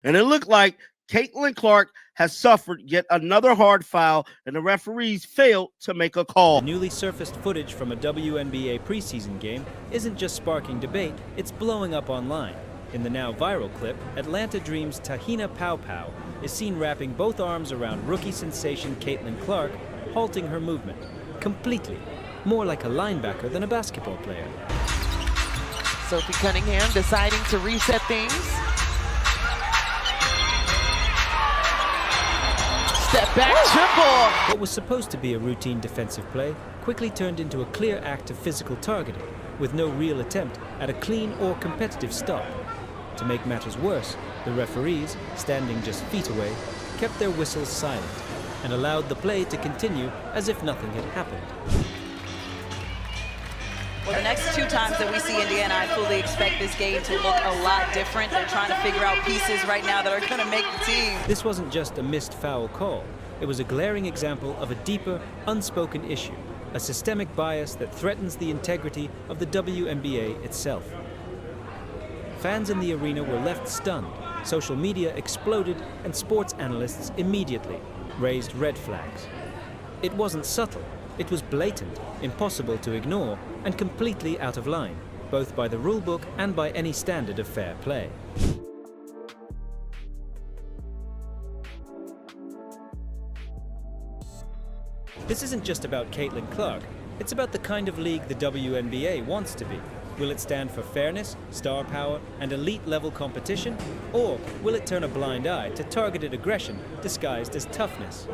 And it looked like Caitlin Clark has suffered yet another hard foul, and the referees failed to make a call. The newly surfaced footage from a WNBA preseason game isn't just sparking debate, it's blowing up online. In the now viral clip, Atlanta Dream's Tahina Paopao is seen wrapping both arms around rookie sensation Caitlin Clark, halting her movement completely, more like a linebacker than a basketball player. Sophie Cunningham deciding to reset things. Step back triple. What was supposed to be a routine defensive play quickly turned into a clear act of physical targeting, with no real attempt at a clean or competitive stop. To make matters worse, the referees, standing just feet away, kept their whistles silent and allowed the play to continue as if nothing had happened. Well, the next two times that we see Indiana, I fully expect this game to look a lot different. They're trying to figure out pieces right now that are going to make the team. This wasn't just a missed foul call. It was a glaring example of a deeper, unspoken issue, a systemic bias that threatens the integrity of the WNBA itself. Fans in the arena were left stunned, social media exploded, and sports analysts immediately raised red flags. It wasn't subtle. It was blatant, impossible to ignore, and completely out of line, both by the rulebook and by any standard of fair play. This isn't just about Caitlin Clark, it's about the kind of league the WNBA wants to be. Will it stand for fairness, star power, and elite-level competition? Or will it turn a blind eye to targeted aggression disguised as toughness?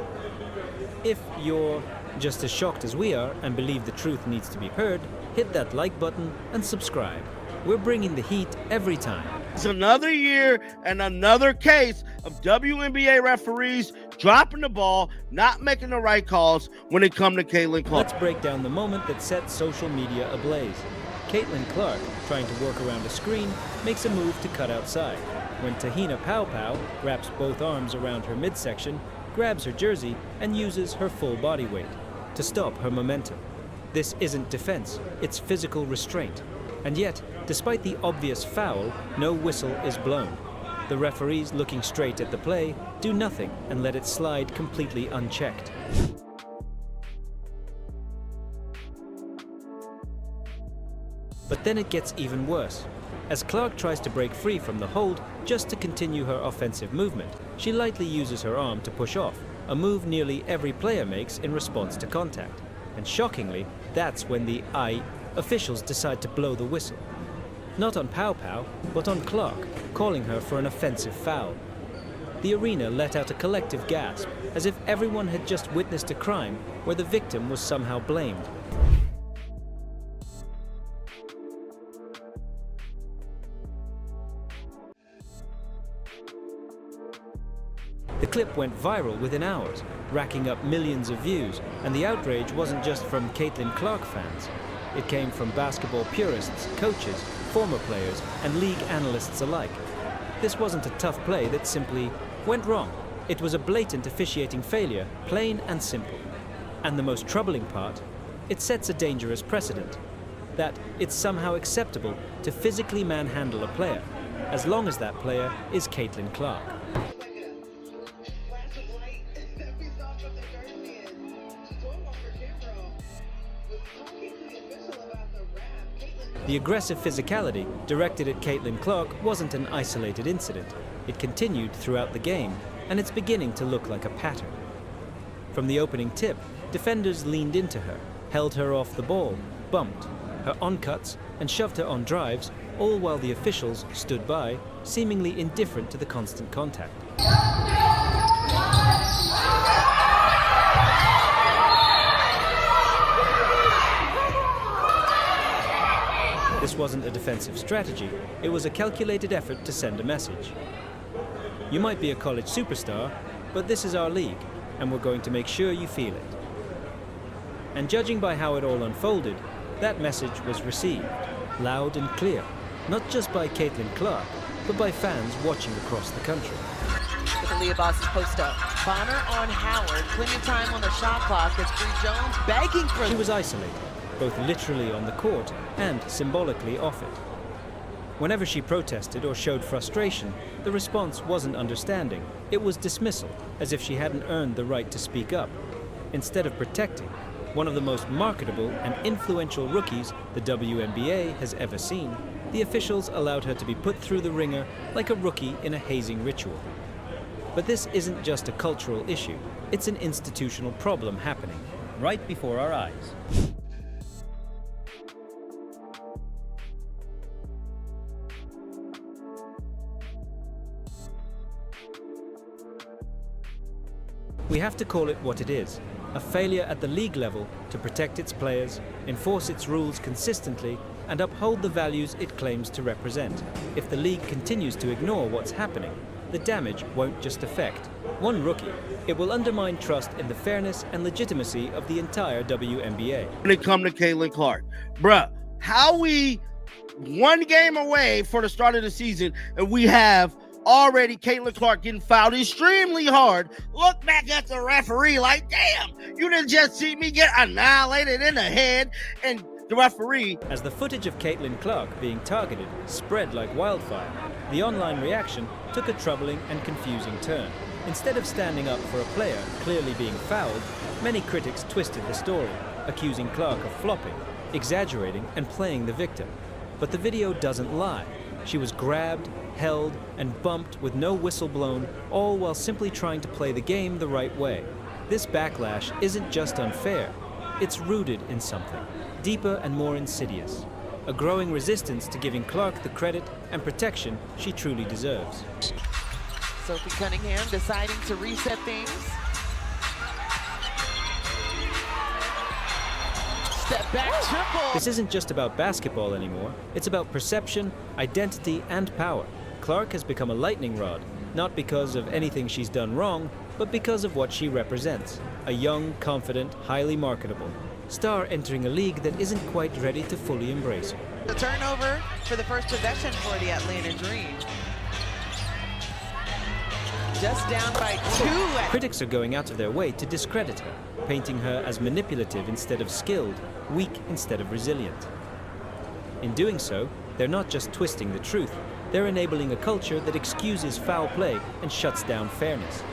If you're just as shocked as we are and believe the truth needs to be heard, hit that like button and subscribe. We're bringing the heat every time. It's another year and another case of WNBA referees dropping the ball, not making the right calls when it comes to Caitlin Clark. Let's break down the moment that set social media ablaze. Caitlin Clark, trying to work around a screen, makes a move to cut outside. When Tahina Paopao wraps both arms around her midsection, grabs her jersey, and uses her full body weight to stop her momentum. This isn't defense, it's physical restraint. And yet, despite the obvious foul, no whistle is blown. The referees, looking straight at the play, do nothing and let it slide completely unchecked. But then it gets even worse. As Clark tries to break free from the hold just to continue her offensive movement, she lightly uses her arm to push off, a move nearly every player makes in response to contact. And shockingly, that's when the officials decide to blow the whistle. Not on Paopao, but on Clark, calling her for an offensive foul. The arena let out a collective gasp, as if everyone had just witnessed a crime where the victim was somehow blamed. The clip went viral within hours, racking up millions of views, and the outrage wasn't just from Caitlin Clark fans. It came from basketball purists, coaches, former players, and league analysts alike. This wasn't a tough play that simply went wrong. It was a blatant officiating failure, plain and simple. And the most troubling part, it sets a dangerous precedent, that it's somehow acceptable to physically manhandle a player, as long as that player is Caitlin Clark. The aggressive physicality directed at Caitlin Clark wasn't an isolated incident. It continued throughout the game, and it's beginning to look like a pattern. From the opening tip, defenders leaned into her, held her off the ball, bumped her on cuts, and shoved her on drives, all while the officials stood by, seemingly indifferent to the constant contact. This wasn't a defensive strategy, it was a calculated effort to send a message. You might be a college superstar, but this is our league, and we're going to make sure you feel it. And judging by how it all unfolded, that message was received, loud and clear, not just by Caitlin Clark, but by fans watching across the country. Look at Leah Boss's post up. Bonner on Howard, plenty of time on the shot clock as Bree Jones begging for... She was isolated, both literally on the court and symbolically off it. Whenever she protested or showed frustration, the response wasn't understanding. It was dismissal, as if she hadn't earned the right to speak up. Instead of protecting, one of the most marketable and influential rookies the WNBA has ever seen, the officials allowed her to be put through the ringer like a rookie in a hazing ritual. But this isn't just a cultural issue, it's an institutional problem happening right before our eyes. We have to call it what it is, a failure at the league level to protect its players, enforce its rules consistently, and uphold the values it claims to represent. If the league continues to ignore what's happening, the damage won't just affect one rookie. It will undermine trust in the fairness and legitimacy of the entire WNBA. When it comes to Caitlin Clark, bruh, how we one game away for the start of the season and we have already Caitlin Clark getting fouled extremely hard. Look back at the referee like, damn, you didn't just see me get annihilated in the head. And the referee. As the footage of Caitlin Clark being targeted spread like wildfire, the online reaction took a troubling and confusing turn. Instead of standing up for a player clearly being fouled, many critics twisted the story, accusing Clark of flopping, exaggerating, and playing the victim. But the video doesn't lie. She was grabbed, held, and bumped with no whistle blown, all while simply trying to play the game the right way. This backlash isn't just unfair, it's rooted in something deeper and more insidious. A growing resistance to giving Clark the credit and protection she truly deserves. Sophie Cunningham deciding to reset things. Step back triple. This isn't just about basketball anymore. It's about perception, identity, and power. Clark has become a lightning rod, not because of anything she's done wrong, but because of what she represents. A young, confident, highly marketable star entering a league that isn't quite ready to fully embrace her. The turnover for the first possession for the Atlanta Dream. Just down by 2. Critics are going out of their way to discredit her, painting her as manipulative instead of skilled, weak instead of resilient. In doing so, they're not just twisting the truth, they're enabling a culture that excuses foul play and shuts down fairness.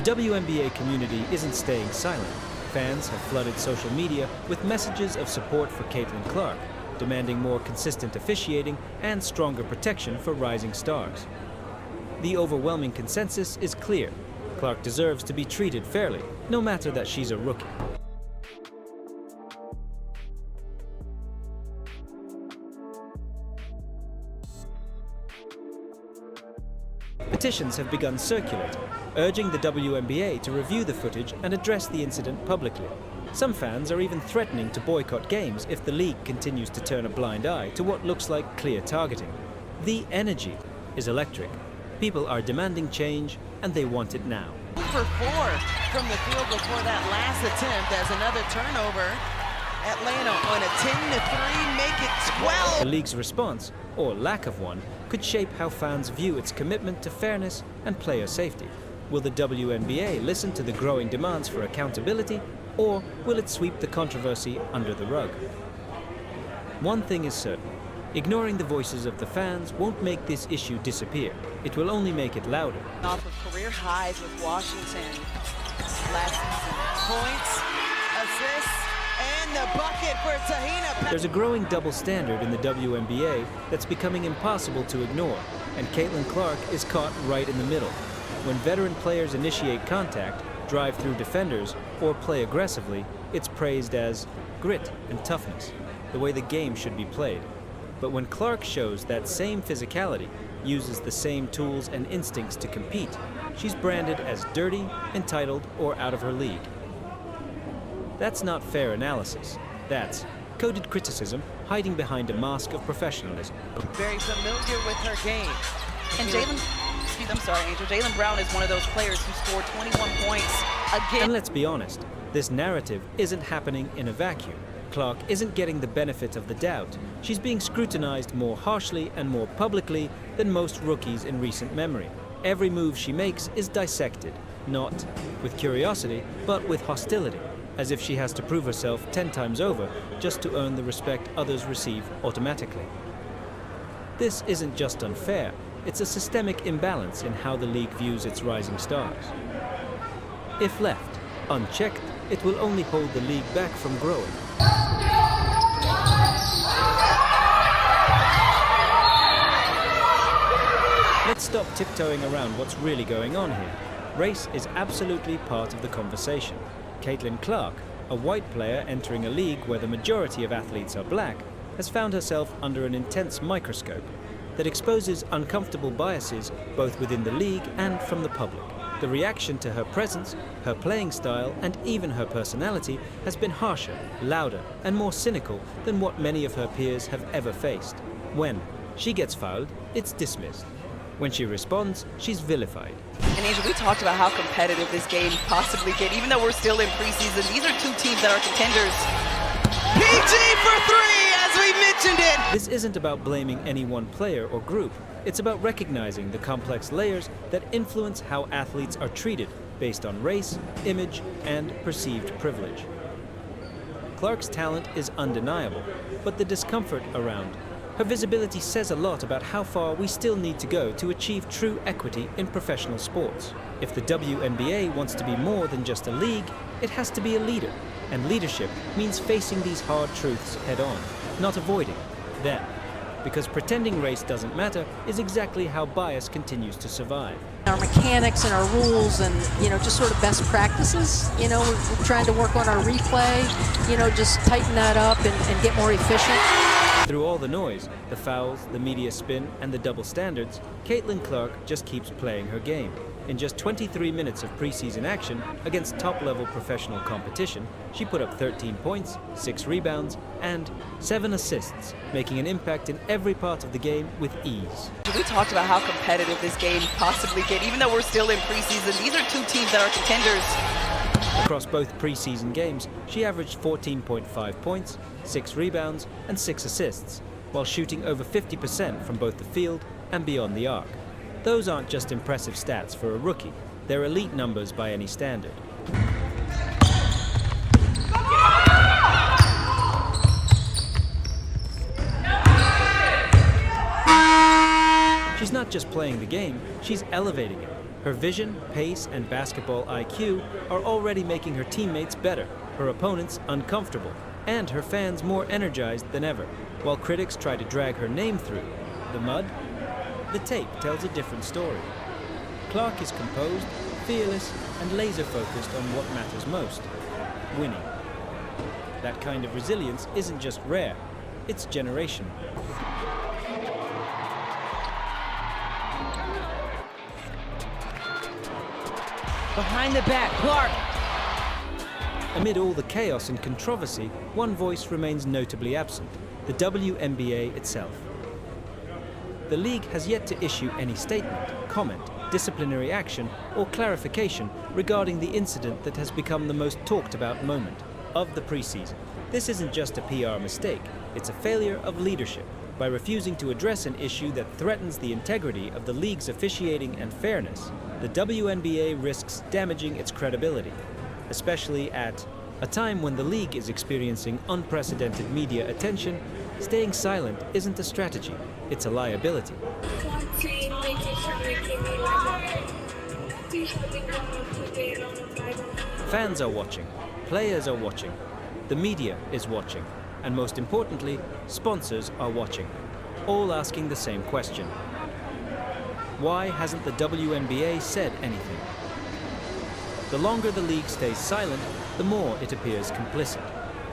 The WNBA community isn't staying silent. Fans have flooded social media with messages of support for Caitlin Clark, demanding more consistent officiating and stronger protection for rising stars. The overwhelming consensus is clear. Clark deserves to be treated fairly, no matter that she's a rookie. Petitions have begun circulating, urging the WNBA to review the footage and address the incident publicly. Some fans are even threatening to boycott games if the league continues to turn a blind eye to what looks like clear targeting. The energy is electric. People are demanding change, and they want it now. 2 for 4 from the field before that last attempt as another turnover. Atlanta on a 10-3, make it 12. The league's response, or lack of one, could shape how fans view its commitment to fairness and player safety. Will the WNBA listen to the growing demands for accountability, or will it sweep the controversy under the rug? One thing is certain. Ignoring the voices of the fans won't make this issue disappear. It will only make it louder. Off of career highs with Washington last season. Points, assists, and the bucket for Tahina. There's a growing double standard in the WNBA that's becoming impossible to ignore, and Caitlin Clark is caught right in the middle. When veteran players initiate contact, drive through defenders, or play aggressively, it's praised as grit and toughness, the way the game should be played. But when Clark shows that same physicality, uses the same tools and instincts to compete, she's branded as dirty, entitled, or out of her league. That's not fair analysis. That's coded criticism hiding behind a mask of professionalism. Very familiar with her game. And Jaylen Brown is one of those players who scored 21 points again. And let's be honest, this narrative isn't happening in a vacuum. Clark isn't getting the benefit of the doubt. She's being scrutinized more harshly and more publicly than most rookies in recent memory. Every move she makes is dissected, not with curiosity, but with hostility, as if she has to prove herself 10 times over just to earn the respect others receive automatically. This isn't just unfair, it's a systemic imbalance in how the league views its rising stars. If left unchecked, it will only hold the league back from growing. Let's stop tiptoeing around what's really going on here. Race is absolutely part of the conversation. Caitlin Clark, a white player entering a league where the majority of athletes are black, has found herself under an intense microscope that exposes uncomfortable biases both within the league and from the public. The reaction to her presence, her playing style, and even her personality has been harsher, louder, and more cynical than what many of her peers have ever faced. When she gets fouled, it's dismissed. When she responds, she's vilified. And Angel, we talked about how competitive this game possibly get, even though we're still in preseason. These are two teams that are contenders. PG for three, as we mentioned it. This isn't about blaming any one player or group. It's about recognizing the complex layers that influence how athletes are treated based on race, image, and perceived privilege. Clark's talent is undeniable, but the discomfort around her visibility says a lot about how far we still need to go to achieve true equity in professional sports. If the WNBA wants to be more than just a league, it has to be a leader. And leadership means facing these hard truths head on, not avoiding them. Because pretending race doesn't matter is exactly how bias continues to survive. Our mechanics and our rules and, just sort of best practices, we're trying to work on our replay, just tighten that up and get more efficient. Through all the noise, the fouls, the media spin, and the double standards, Caitlin Clark just keeps playing her game. In just 23 minutes of preseason action against top-level professional competition, she put up 13 points, 6 rebounds, and 7 assists, making an impact in every part of the game with ease. We talked about how competitive this game possibly get, even though we're still in preseason. These are two teams that are contenders. Across both preseason games, she averaged 14.5 points, 6 rebounds, and 6 assists, while shooting over 50% from both the field and beyond the arc. Those aren't just impressive stats for a rookie, they're elite numbers by any standard. She's not just playing the game, she's elevating it. Her vision, pace, and basketball IQ are already making her teammates better, her opponents uncomfortable, and her fans more energized than ever. While critics try to drag her name through the mud, the tape tells a different story. Clark is composed, fearless, and laser-focused on what matters most: winning. That kind of resilience isn't just rare, it's generational. Behind the back, Clark. Amid all the chaos and controversy, one voice remains notably absent: the WNBA itself. The league has yet to issue any statement, comment, disciplinary action, or clarification regarding the incident that has become the most talked about moment of the preseason. This isn't just a PR mistake, it's a failure of leadership. By refusing to address an issue that threatens the integrity of the league's officiating and fairness, the WNBA risks damaging its credibility, especially at a time when the league is experiencing unprecedented media attention. Staying silent isn't a strategy, it's a liability. Fans are watching, players are watching, the media is watching, and most importantly, sponsors are watching, all asking the same question. Why hasn't the WNBA said anything? The longer the league stays silent, the more it appears complicit.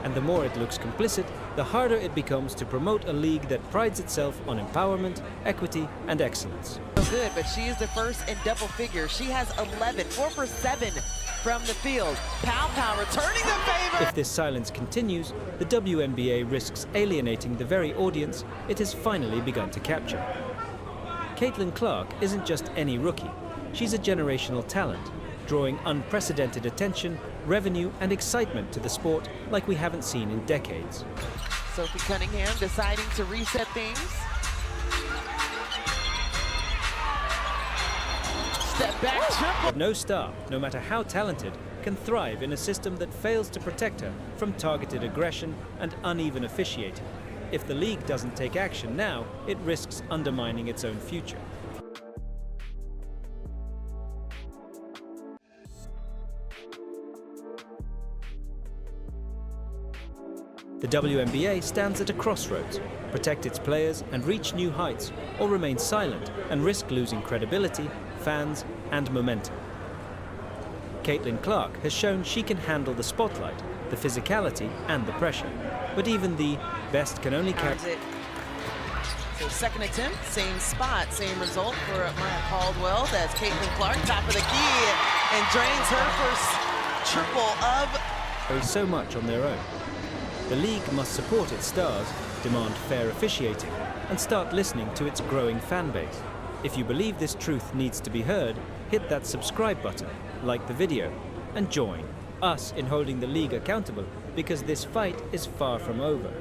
And the more it looks complicit, the harder it becomes to promote a league that prides itself on empowerment, equity, and excellence. So good, but she is the first in double figures. She has 11, 4 for 7 from the field. Pow returning the favor. If this silence continues, the WNBA risks alienating the very audience it has finally begun to capture. Caitlin Clark isn't just any rookie. She's a generational talent, drawing unprecedented attention, revenue, and excitement to the sport like we haven't seen in decades. Sophie Cunningham deciding to reset things. Step back triple. But no star, no matter how talented, can thrive in a system that fails to protect her from targeted aggression and uneven officiating. If the league doesn't take action now, it risks undermining its own future. The WNBA stands at a crossroads: protect its players and reach new heights, or remain silent and risk losing credibility, fans, and momentum. Caitlin Clark has shown she can handle the spotlight, the physicality, and the pressure. But even the best can only carry. So second attempt, same spot, same result for Maya Caldwell. That's Caitlin Clark, top of the key, and drains her first triple of. There is so much on their own. The league must support its stars, demand fair officiating, and start listening to its growing fan base. If you believe this truth needs to be heard, hit that subscribe button, like the video, and join us in holding the league accountable, because this fight is far from over.